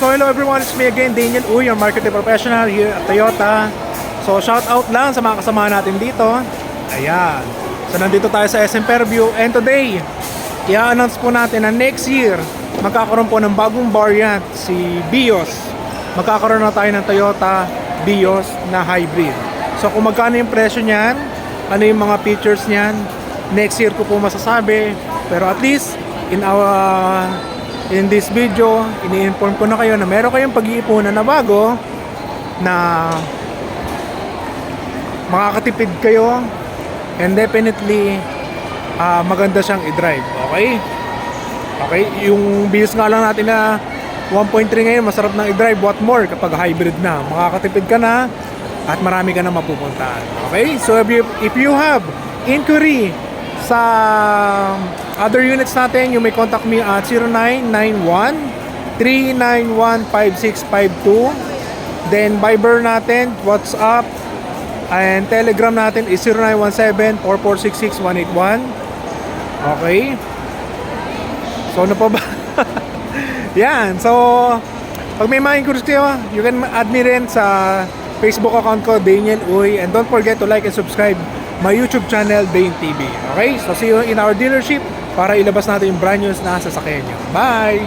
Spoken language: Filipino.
So hello everyone, it's me again, Daniel Uy, your marketing professional here at Toyota. So shout out lang sa mga kasama natin dito. Ayan. So nandito tayo sa SM Fairview and today, i-announce po natin na next year, magkakaroon po ng bagong variant, si Vios. Magkakaroon na tayo ng Toyota Vios na hybrid. So kung magkano yung presyo niyan, ano yung mga features niyan, next year ko po masasabi. Pero at least, in this video, ini-inform ko na kayo na meron kayong pag-iipunan na bago na makakatipid kayo and definitely maganda siyang i-drive. Okay? Okay, yung Vios nga lang natin na 1.3 ngayon, masarap nang i-drive. What more kapag hybrid na? Makakatipid ka na at marami ka na mapupuntahan. Okay? So if you have inquiry sa other units natin, you may contact me at 0991-391-5652. Then Viber natin, WhatsApp, and Telegram natin is 0917-4466-181. Okay? So ano pa ba? Yan. So pag may mga inquiries kayo, you can add me rin sa Facebook account ko, Daniel Uy. And don't forget to like and subscribe my YouTube channel, Dane TV. Okay? So see you in our dealership para ilabas natin yung brand new na sasakyan nyo. Bye!